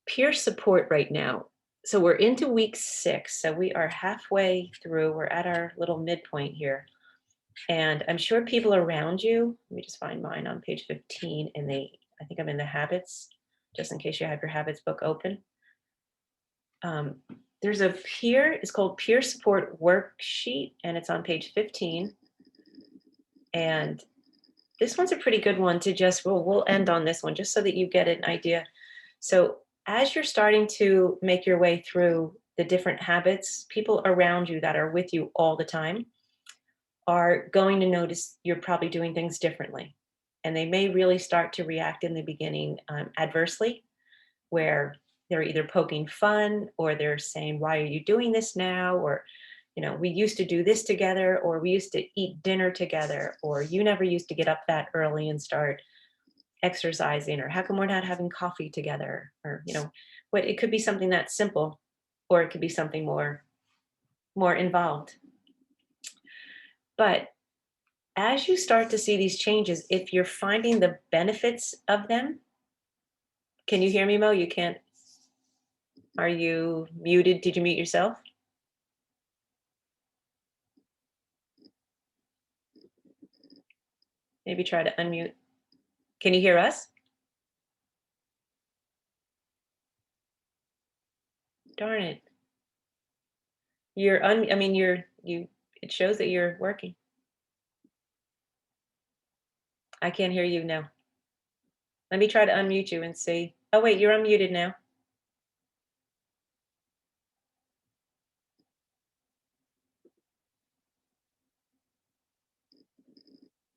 Peer support right now. So we're into week 6. So we are halfway through. We're at our little midpoint here. And I'm sure people around you, let me just find mine on page 15. And I think I'm in the habits, just in case you have your habits book open. There's it's called Peer Support Worksheet, and it's on page 15. And this one's a pretty good one to just, we'll end on this one just so that you get an idea. So as you're starting to make your way through the different habits, people around you that are with you all the time are going to notice you're probably doing things differently. And they may really start to react in the beginning adversely, where they're either poking fun or they're saying, why are you doing this now? Or, we used to do this together, or we used to eat dinner together, or you never used to get up that early and start exercising, or how come we're not having coffee together? Or, what it could be something that's simple, or it could be something more involved. But as you start to see these changes, if you're finding the benefits of them, can you hear me, Mo? You can't. Are you muted? Did you mute yourself? Maybe try to unmute. Can you hear us? Darn it. I mean, it shows that you're working. I can't hear you now. Let me try to unmute you and see. Oh, wait, you're unmuted now.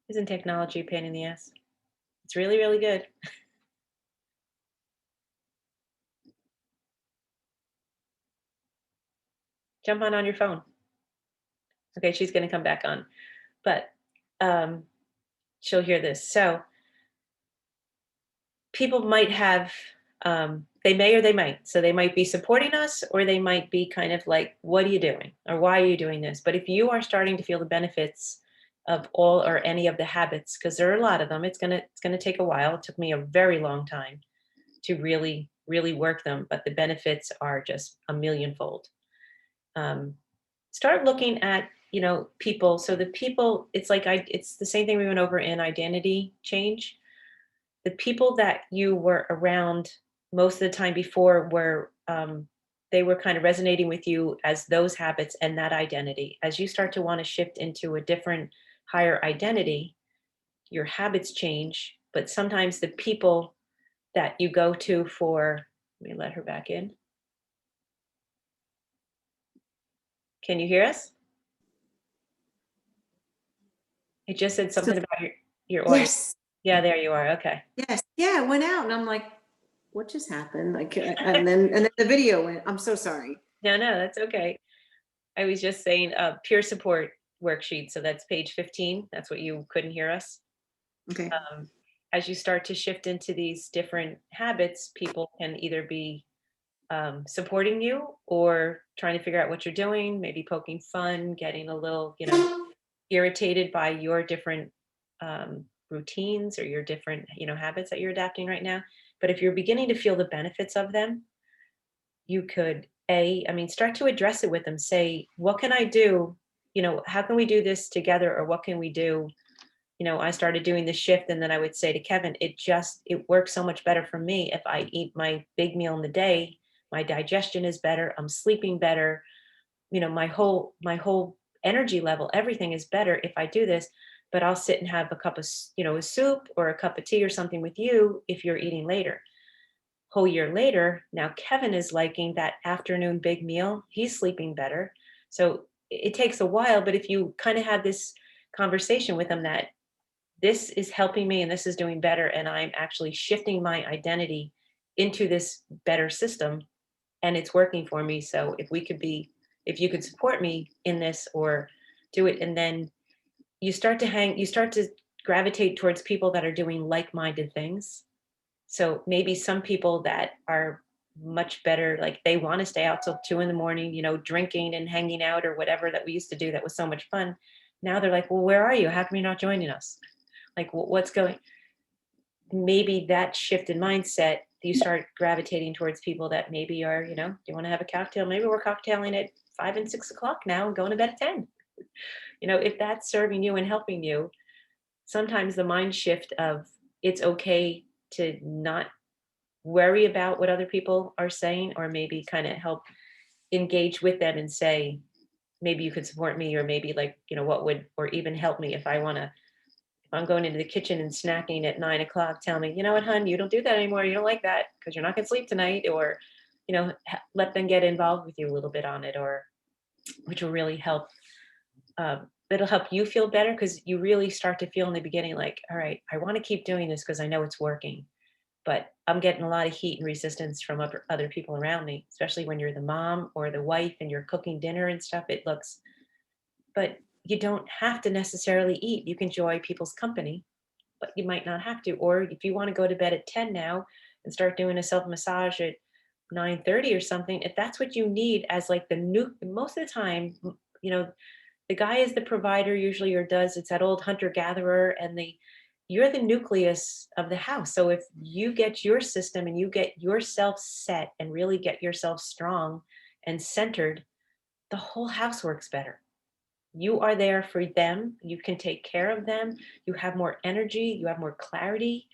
Isn't technology a pain in the ass? It's really, really good. Jump on your phone. Okay, she's going to come back on, but she'll hear this. So people might have, they may or they might. So they might be supporting us, or they might be kind of like, what are you doing? Or why are you doing this? But if you are starting to feel the benefits of all or any of the habits, because there are a lot of them, it's gonna take a while. It took me a very long time to really, really work them, but the benefits are just a millionfold. Start looking at, people. So the people, it's the same thing we went over in identity change. The people that you were around most of the time before were, they were kind of resonating with you as those habits and that identity. As you start to want to shift into a different, higher identity, your habits change, but sometimes the people that you go to for, let me let her back in. Can you hear us? It just said something about your audio. Yes, Yeah, there you are. Okay. yes, yeah. It went out, and I'm like, "What just happened?" Like, and then the video went. I'm so sorry. No, that's okay. I was just saying peer support worksheet. So that's page 15. That's what you couldn't hear us. Okay. As you start to shift into these different habits, people can either be supporting you or trying to figure out what you're doing, maybe poking fun, getting a little, irritated by your different routines or your different, habits that you're adapting right now. But if you're beginning to feel the benefits of them, you could start to address it with them. Say, what can I do? How can we do this together? Or what can we do? I started doing the shift, and then I would say to Kevin, it works so much better for me if I eat my big meal in the day. My digestion is better. I'm sleeping better. My whole energy level, everything is better if I do this. But I'll sit and have a cup of, a soup or a cup of tea or something with you if you're eating later. Whole year later, now Kevin is liking that afternoon big meal. He's sleeping better. So it takes a while, but if you kind of have this conversation with him that this is helping me and this is doing better, and I'm actually shifting my identity into this better system, and it's working for me. So if you could support me in this or do it, and then you start to gravitate towards people that are doing like-minded things. So maybe some people that are much better, like they want to stay out till 2 a.m, drinking and hanging out or whatever that we used to do that was so much fun. Now they're like, well, where are you? How come you're not joining us? Like, what's going? Maybe that shift in mindset, you start gravitating towards people that maybe are, do you want to have a cocktail? Maybe we're cocktailing at 5 and 6 o'clock now and going to bed at 10. If that's serving you and helping you, sometimes the mind shift of it's okay to not worry about what other people are saying, or maybe kind of help engage with them and say, maybe you could support me, or maybe like, what would, or even help me if I'm going into the kitchen and snacking at 9 o'clock, tell me, you know what, hun, you don't do that anymore. You don't like that because you're not going to sleep tonight, or, let them get involved with you a little bit on it, or which will really help. It'll help you feel better because you really start to feel in the beginning like, all right, I want to keep doing this because I know it's working. But I'm getting a lot of heat and resistance from other people around me, especially when you're the mom or the wife and you're cooking dinner and stuff. But you don't have to necessarily eat. You can enjoy people's company, but you might not have to. Or if you want to go to bed at 10 now and start doing a self massage at 9:30 or something, if that's what you need as like most of the time, The guy is the provider usually, or does, it's that old hunter-gatherer, and you're the nucleus of the house. So if you get your system and you get yourself set and really get yourself strong and centered, the whole house works better. You are there for them. You can take care of them. You have more energy. You have more clarity.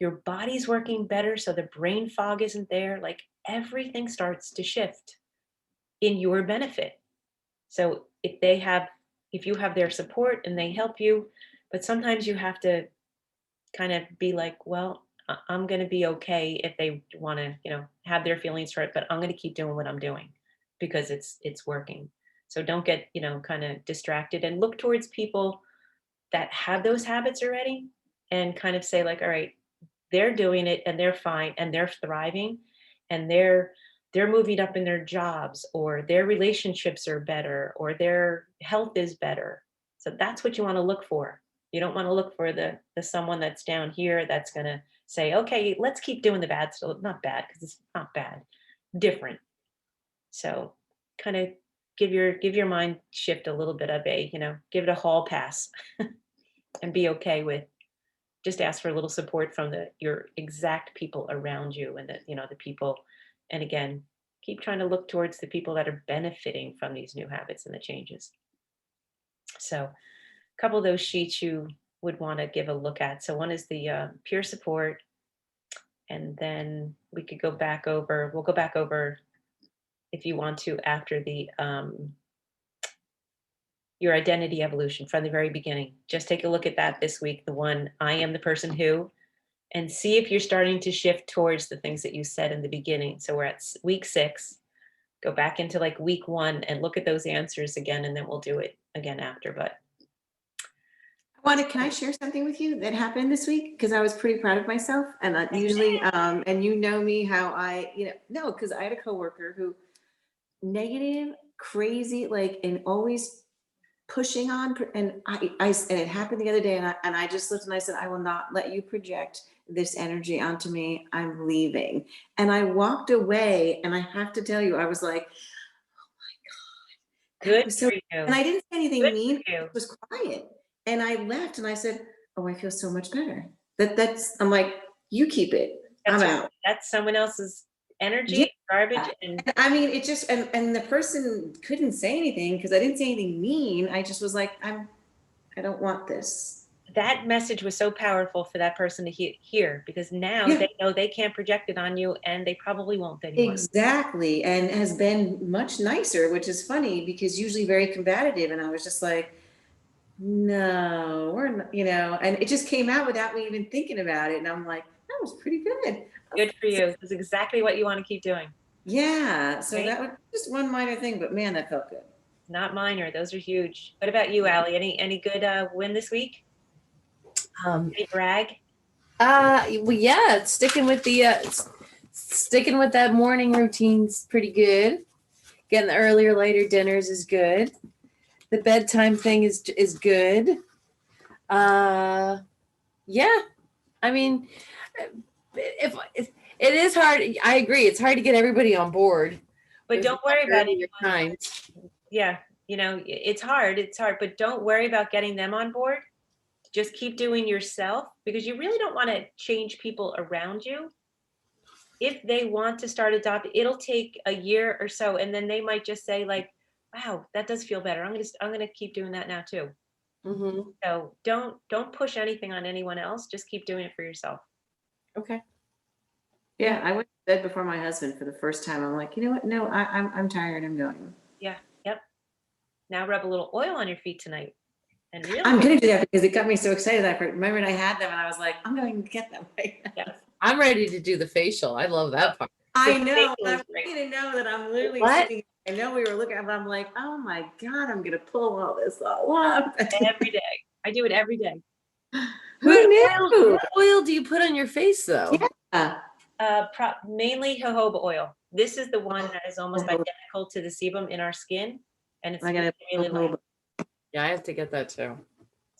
Your body's working better. So the brain fog isn't there. Like everything starts to shift in your benefit. So if you have their support and they help you, but sometimes you have to kind of be like, well, I'm going to be okay if they want to, have their feelings hurt, but I'm going to keep doing what I'm doing because it's working. So don't get, kind of distracted, and look towards people that have those habits already and kind of say like, all right, they're doing it and they're fine and they're thriving and they're moving up in their jobs, or their relationships are better, or their health is better. So that's what you want to look for. You don't want to look for the someone that's down here that's going to say, okay, let's keep doing the bad stuff. Not bad, because it's not bad, different. So kind of give your mind shift a little bit of a, give it a hall pass and be okay with, just ask for a little support from your exact people around you, and the people, and again, keep trying to look towards the people that are benefiting from these new habits and the changes. So a couple of those sheets you would want to give a look at. So one is the peer support, and then we'll go back over if you want to after the your identity evolution from the very beginning. Just take a look at that this week, the one, I am the person who, and see if you're starting to shift towards the things that you said in the beginning. So we're at week 6. Go back into like week 1 and look at those answers again, and then we'll do it again after. But Can I share something with you that happened this week? Because I was pretty proud of myself. And usually, and you know me, how no, because I had a coworker who negative, crazy, like, and always pushing on. And and it happened the other day, and I just looked and I said, I will not let you project this energy onto me. I'm leaving. And I walked away, and I have to tell you, I was like, good so, for you. and I didn't say anything Good mean. for you. It was quiet. And I left and I said, oh, I feel so much better. I'm like, you keep it. I'm out. That's someone else's energy, Yeah. garbage. And I mean, it just, and the person couldn't say anything because I didn't say anything mean. I just was like, I don't want this. that message was so powerful for that person to hear, because now Yeah. they know they can't project it on you, and they probably won't anymore. Exactly. And has been much nicer, which is funny because usually very combative. And I was just like, no, we're not, and it just came out without me even thinking about it. And I'm like, that was pretty good. Good for you. That's exactly what you want to keep doing. Yeah. So Right? that was just one minor thing, but man, that felt good. Not minor. Those are huge. What about you, Allie? Any good win this week? Any brag? Well, yeah, sticking with that morning routine's pretty good. Getting the earlier, later dinners is good. The bedtime thing is good. Yeah, I mean, if it is hard, I agree. It's hard to get everybody on board. But don't worry about it. Times. Yeah, it's hard. It's hard, but don't worry about getting them on board. Just keep doing yourself, because you really don't want to change people around you. If they want to start adopting, it'll take a year or so, and then they might just say like, wow, that does feel better. I'm gonna keep doing that now too. Mm-hmm. So don't push anything on anyone else. Just keep doing it for yourself. Okay. Yeah, I went to bed before my husband for the first time. I'm like, you know what? No, I'm tired. I'm going. Yeah. Yep. Now rub a little oil on your feet tonight. And really, I'm gonna do that because it got me so excited. I remember when I had them and I was like, I'm going to get them right now. yes. I'm ready to do the facial. I love that part. I know. facial I'm is great. going to know that I'm literally What? sitting. I know we were looking at, but I'm like, oh my God, I'm gonna pull all this all up. Every day. I do it every day. Who knew? What oil do you put on your face though? Yeah. Mainly jojoba oil. This is the one that is almost identical to the sebum in our skin, and it's I gotta really light. Yeah, I have to get that too.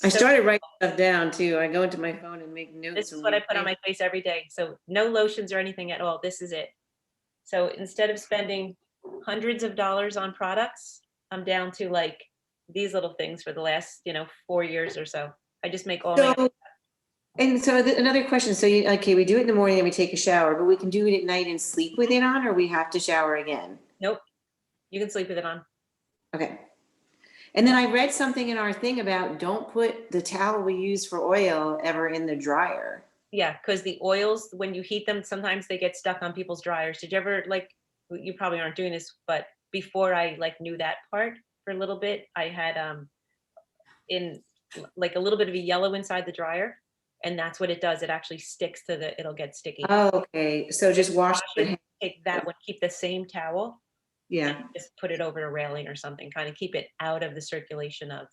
I So started writing stuff down too. I go into my phone and make notes. this is what I put on my face every day. So no lotions or anything at all. This is it. So instead of spending hundreds of dollars on products, I'm down to like these little things for the last, 4 years or so. I just make all my, So, and so another question, so okay, we do it in the morning and we take a shower, but we can do it at night and sleep with it on, or we have to shower again? nope, you can sleep with it on. Okay. And then I read something in our thing about don't put the towel we use for oil ever in the dryer. Yeah, because the oils, when you heat them, sometimes they get stuck on people's dryers. Did you ever you probably aren't doing this, but before I knew that part for a little bit, I had in a little bit of a yellow inside the dryer, and that's what it does. It actually sticks to it'll get sticky. Oh, okay, so just wash it. Take that one, keep the same towel, Yeah, just put it over a railing or something, kind of keep it out of the circulation of.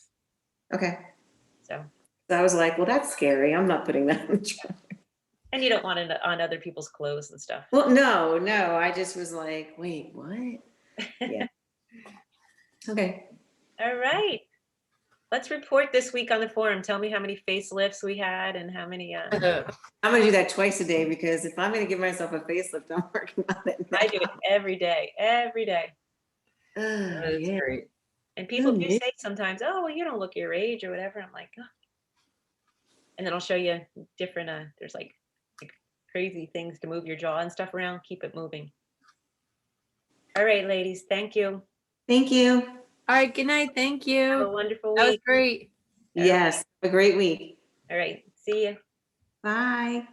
okay. So, So I was like, well, that's scary. I'm not putting that in the dryer. and you don't want it on other people's clothes and stuff. Well, no, I just was like, wait, what? Yeah. Okay. All right. Let's report this week on the forum. Tell me how many facelifts we had and how many. I'm gonna do that twice a day because if I'm gonna give myself a facelift, I'm working on it now. I do it every day, every day. That's Yeah. great. And people do neat. say sometimes, "Oh, well, you don't look your age or whatever." I'm like, oh. And then I'll show you different. There's like crazy things to move your jaw and stuff around. Keep it moving. All right, ladies. Thank you. Thank you. All right, good night. Thank Have a you. wonderful That was week. great. Yes. Have a great week. All right. See you. Bye.